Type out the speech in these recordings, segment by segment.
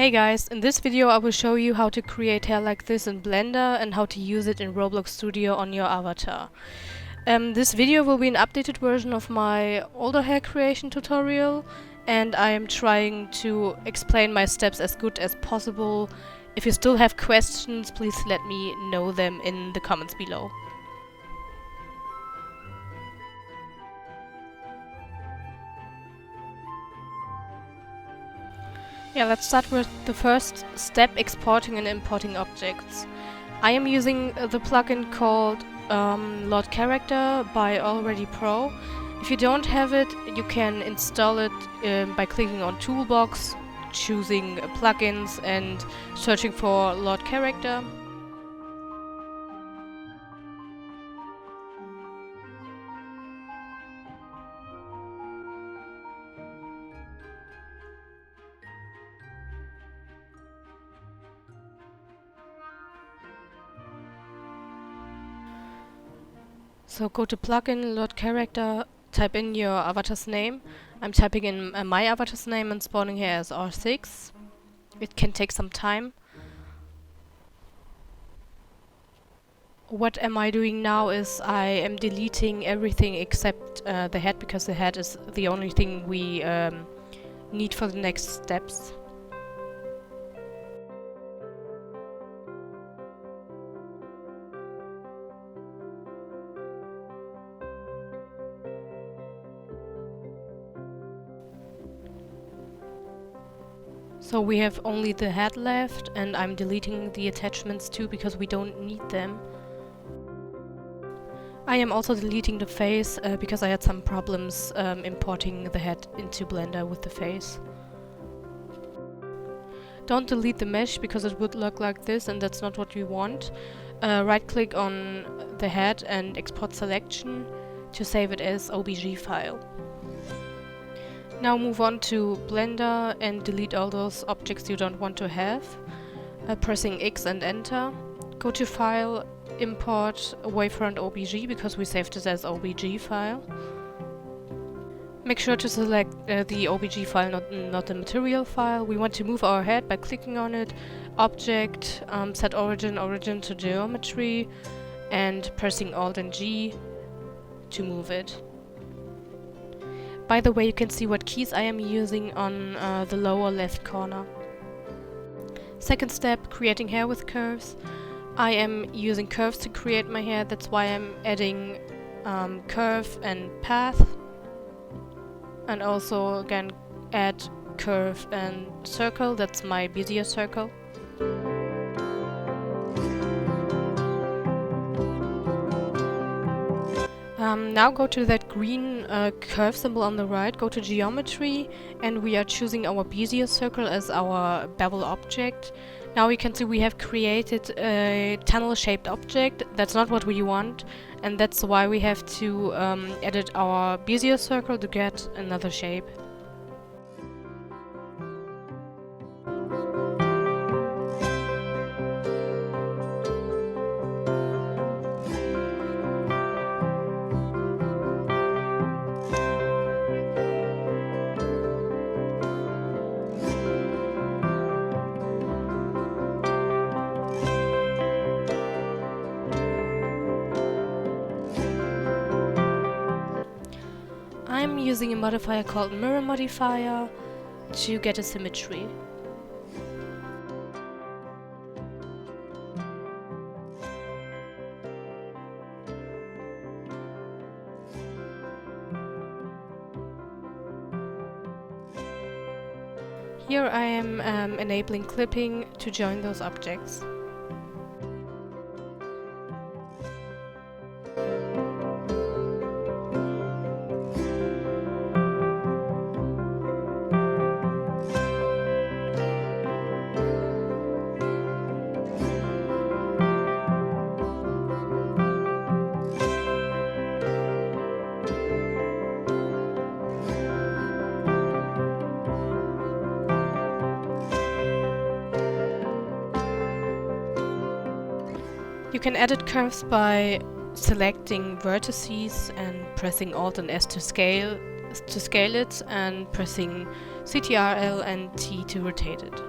Hey guys, in this video I will show you how to create hair like this in Blender and how to use it in Roblox Studio on your avatar. This video will be an updated version of my older hair creation tutorial, and I am trying to explain my steps as good as possible. If you still have questions, please let me know them in the comments below. Yeah, let's start with the first step, exporting and importing objects. I am using the plugin called Lord Character by Already Pro. If you don't have it, you can install it by clicking on Toolbox, choosing plugins and searching for Lord Character. So go to plugin, Lord Character, type in your avatar's name. I'm typing in my avatar's name and spawning here as R6. It can take some time. What am I doing now is I am deleting everything except the head, because the head is the only thing we need for the next steps. So we have only the head left, and I'm deleting the attachments too because we don't need them. I am also deleting the face because I had some problems importing the head into Blender with the face. Don't delete the mesh because it would look like this, and that's not what we want. Right click on the head and export selection to save it as OBJ file. Now move on to Blender and delete all those objects you don't want to have, pressing X and enter. Go to File, Import Wavefront OBJ because we saved it as OBJ file. Make sure to select the OBJ file, not the material file. We want to move our head by clicking on it, Object, set origin to geometry, and pressing Alt and G to move it. By the way, you can see what keys I am using on the lower left corner. Second step, creating hair with curves. I am using curves to create my hair, that's why I'm adding curve and path. And also again add curve and circle, that's my Bezier circle. Now go to that green curve symbol on the right, go to geometry, and we are choosing our Bezier circle as our bevel object. Now we can see we have created a tunnel shaped object. That's not what we want, and that's why we have to edit our Bezier circle to get another shape. I'm using a modifier called Mirror Modifier to get a symmetry. Here I am enabling clipping to join those objects. You can edit curves by selecting vertices and pressing Alt and S to scale it, and pressing Ctrl and T to rotate it.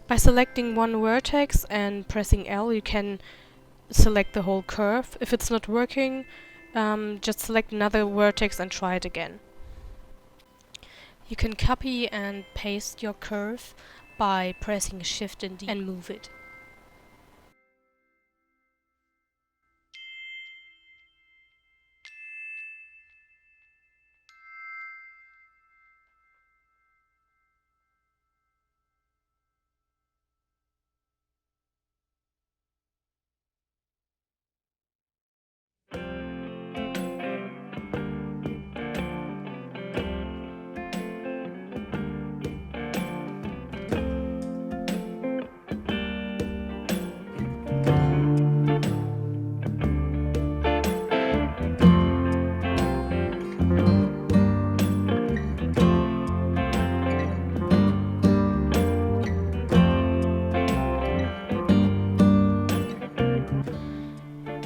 By selecting one vertex and pressing L, you can select the whole curve. If it's not working, just select another vertex and try it again. You can copy and paste your curve by pressing Shift and D and move it.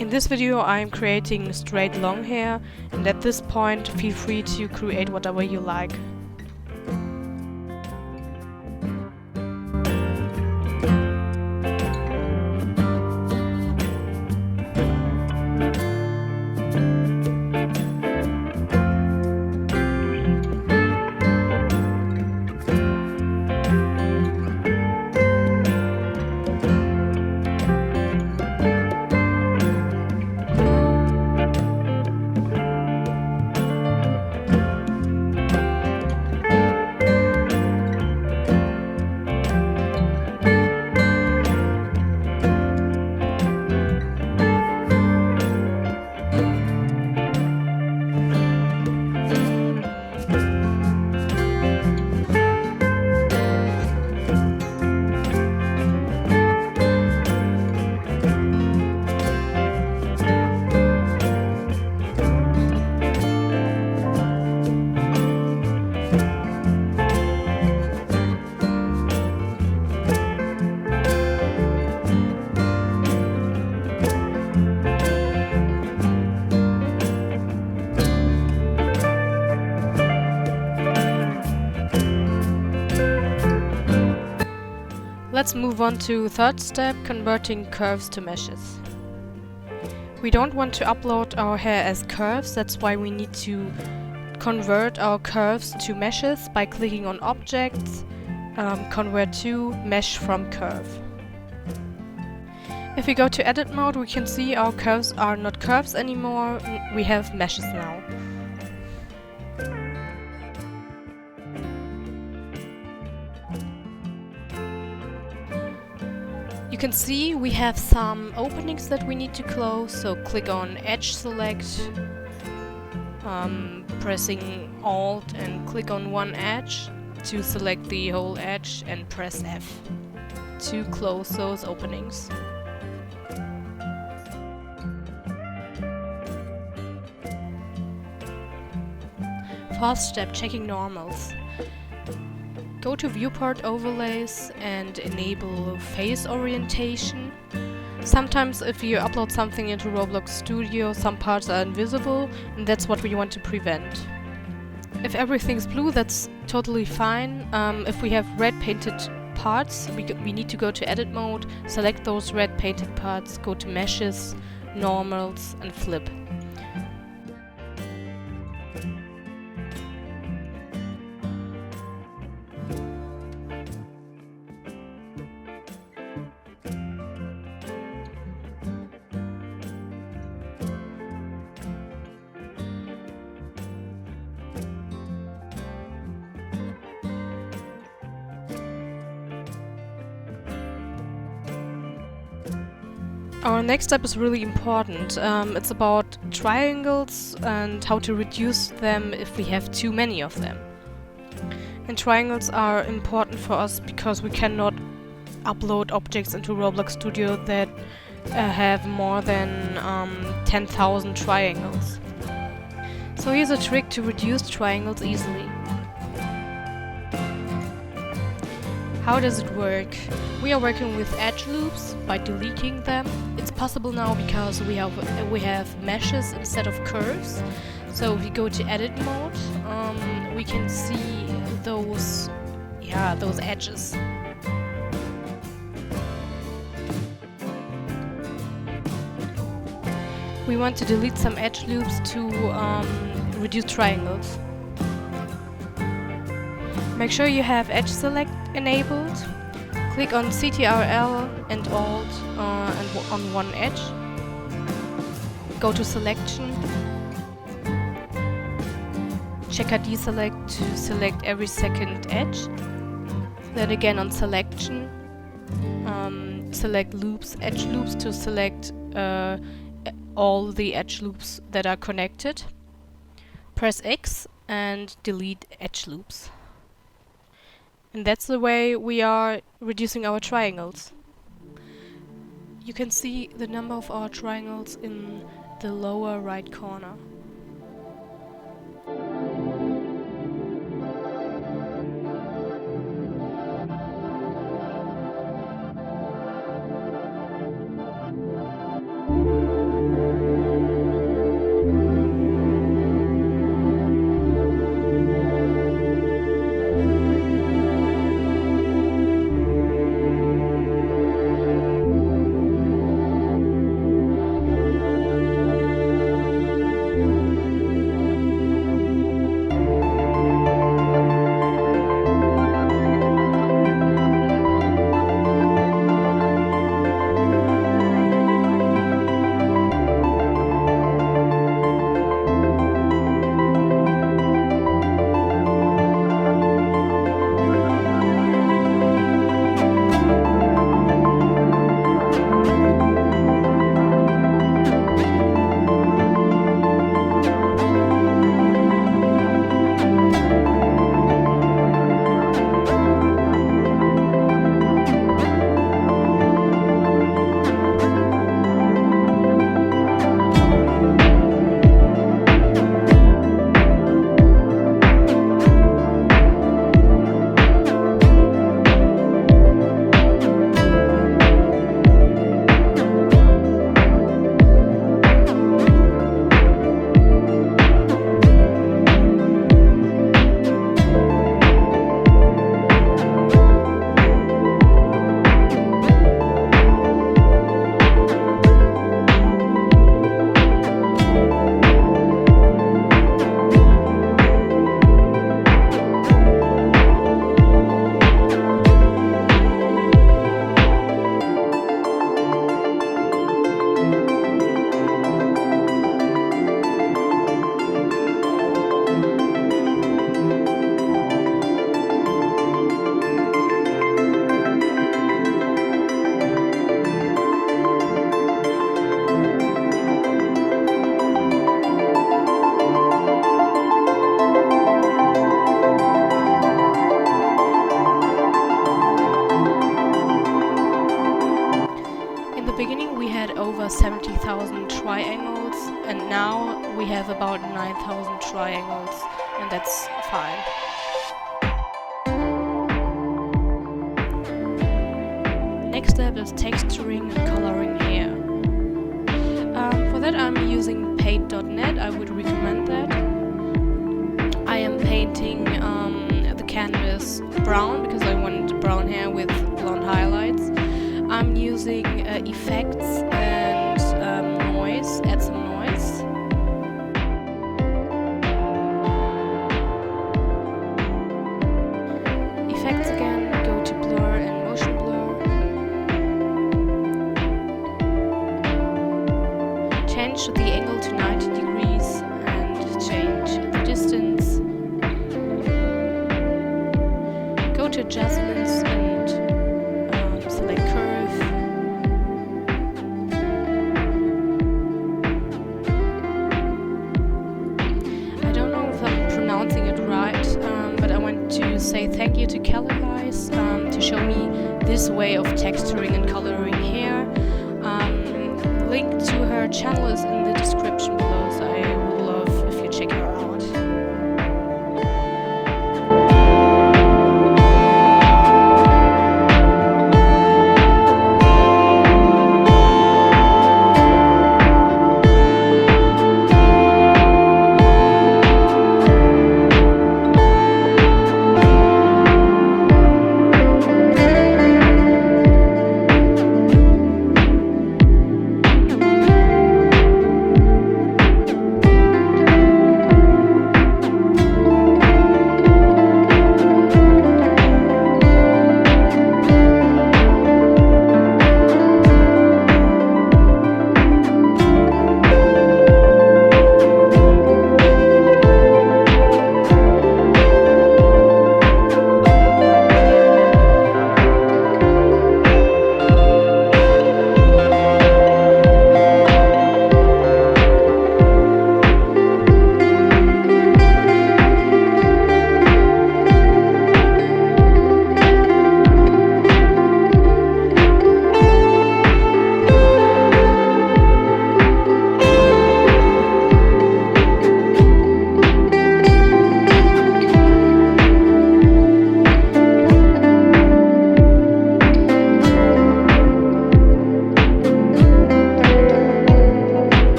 In this video I'm creating straight long hair, and at this point feel free to create whatever you like. Let's move on to third step, converting curves to meshes. We don't want to upload our hair as curves, that's why we need to convert our curves to meshes by clicking on Objects, Convert to, Mesh from Curve. If we go to Edit mode, we can see our curves are not curves anymore, we have meshes now. You can see we have some openings that we need to close, so click on Edge Select, pressing Alt and click on one edge to select the whole edge and press F to close those openings. Fourth step, checking normals. Go to Viewport Overlays and enable Face Orientation. Sometimes if you upload something into Roblox Studio, some parts are invisible, and that's what we want to prevent. If everything's blue, that's totally fine. If we have red painted parts, we need to go to Edit mode, select those red painted parts, go to Meshes, Normals, and Flip. Our next step is really important. It's about triangles and how to reduce them if we have too many of them. And triangles are important for us because we cannot upload objects into Roblox Studio that have more than 10,000 triangles. So here's a trick to reduce triangles easily. How does it work? We are working with edge loops by deleting them. It's possible now because we have meshes instead of curves. So if we go to edit mode, we can see those edges. we want to delete some edge loops to reduce triangles. Make sure you have edge select enabled. Click on CTRL and Alt on one edge. Go to selection. Checker deselect to select every second edge. Then again on selection, select loops, edge loops to select all the edge loops that are connected. Press X and delete edge loops. And that's the way we are reducing our triangles. You can see the number of our triangles in the lower right corner. Over 70,000 triangles, and now we have about 9,000 triangles, and that's fine. Next step is texturing and coloring hair. For that I'm using paint.net. I would recommend that. I am painting the canvas brown because I want brown hair with blonde highlights. I'm using effects and noise, add some noise. Effects again, go to blur and motion blur. Change the angle to 90 degrees and change the distance. Go to adjustments and select curve. Say thank you to Kelly Guys to show me this way of texturing and coloring hair. Link to her channel is in the description below, so I would love if you check her out.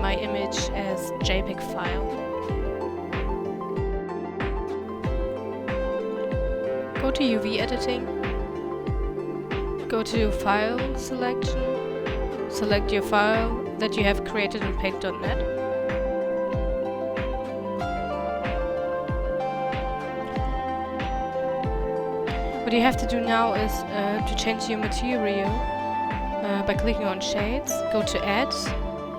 my image as JPEG file. Go to UV editing. Go to file selection. Select your file that you have created in paint.net. What you have to do now is to change your material by clicking on Shades. Go to Add,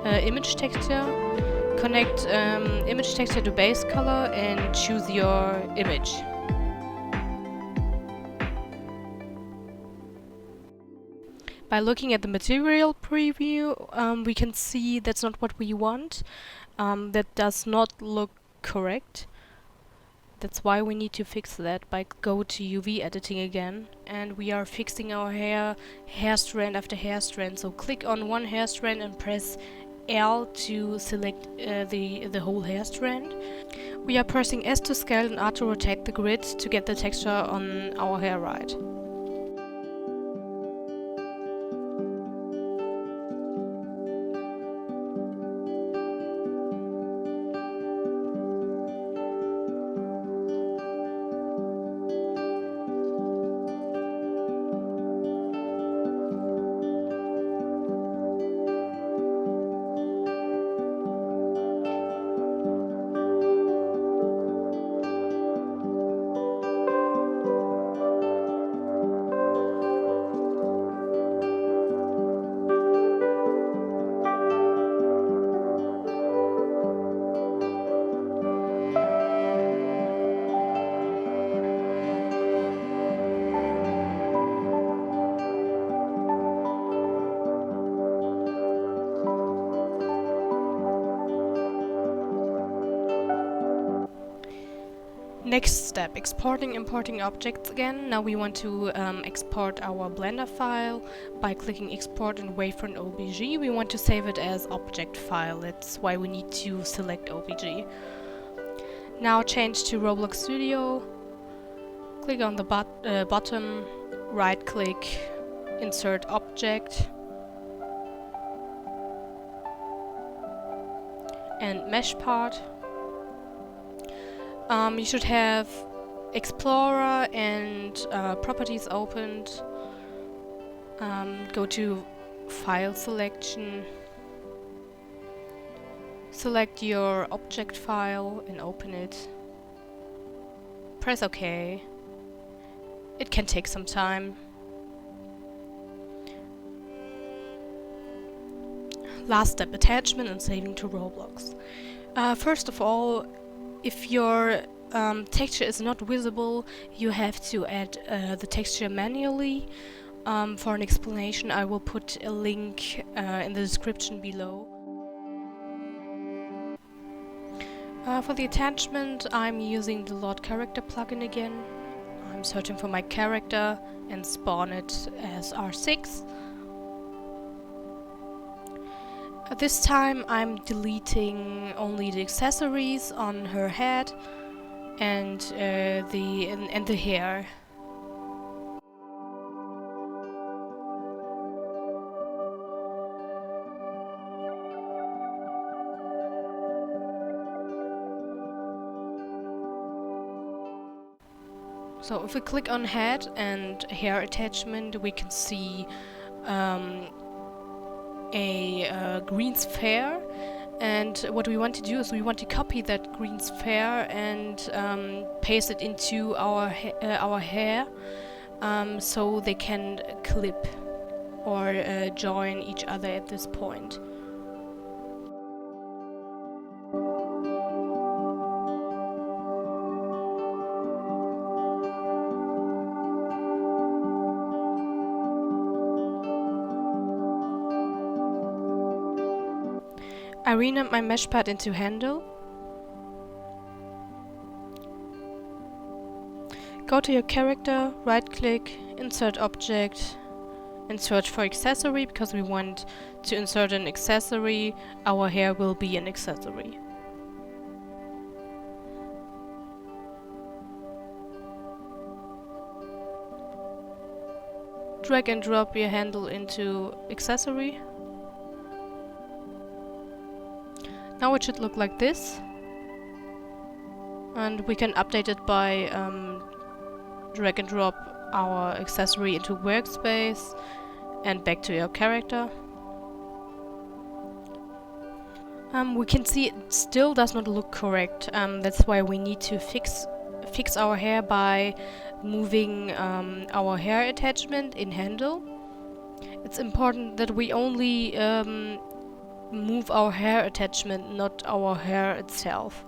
Image Texture, connect Image Texture to Base Color and choose your image. By looking at the material preview, we can see that's not what we want. That does not look correct. That's why we need to fix that by go to UV editing again, and we are fixing our hair strand after hair strand. So click on one hair strand and press L to select the whole hair strand. We are pressing S to scale and R to rotate the grid to get the texture on our hair right. Next step, exporting, importing objects again. Now we want to export our Blender file by clicking export and wavefront OBJ. We want to save it as object file. That's why we need to select OBJ. Now change to Roblox Studio. Click on the bottom, right click, insert object, and mesh part. You should have Explorer and Properties opened. Go to File Selection. Select your object file and open it. Press OK. It can take some time. Last step, attachment and saving to Roblox. First of all, if your texture is not visible, you have to add the texture manually. For an explanation, I will put a link in the description below. For the attachment, I'm using the Load Character plugin again. I'm searching for my character and spawn it as R6. This time I'm deleting only the accessories on her head and the hair. So if we click on head and hair attachment, we can see a green sphere, and what we want to do is we want to copy that green sphere and paste it into our hair so they can clip or join each other at this point. I renamed my mesh pad into handle. Go to your character, right click, insert object, and search for accessory because we want to insert an accessory. Our hair will be an accessory. Drag and drop your handle into accessory. Now it should look like this. And we can update it by drag and drop our accessory into workspace and back to your character. We can see it still does not look correct. That's why we need to fix our hair by moving our hair attachment in handle. It's important that we only move our hair attachment, not our hair itself.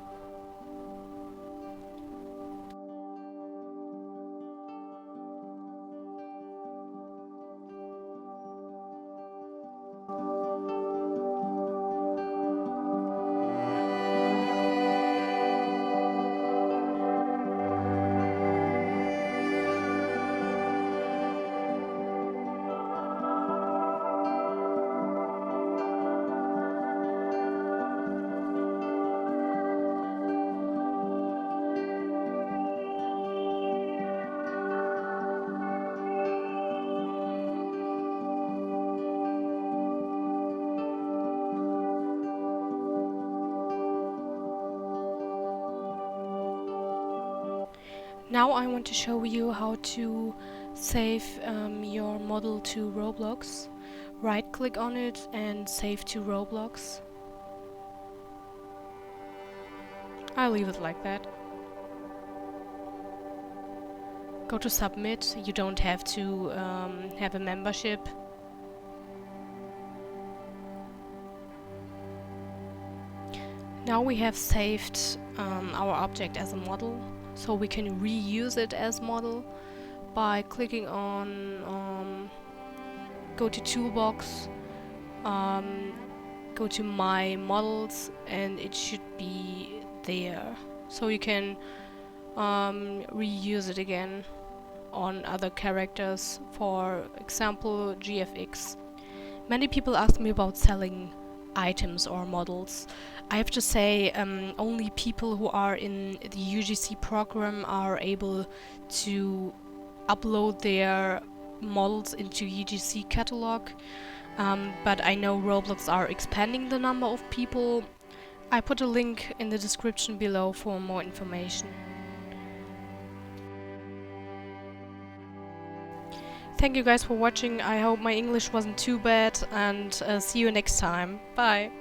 Now I want to show you how to save your model to Roblox. Right click on it and save to Roblox. I'll leave it like that. Go to submit. You don't have to have a membership. Now we have saved our object as a model, so we can reuse it as model by clicking on go to toolbox, go to my models, and it should be there, so you can reuse it again on other characters, for example GFX. Many people ask me about selling items or models. I have to say only people who are in the UGC program are able to upload their models into UGC catalog, but I know Roblox are expanding the number of people. I put a link in the description below for more information. Thank you guys for watching. I hope my English wasn't too bad, and see you next time. Bye!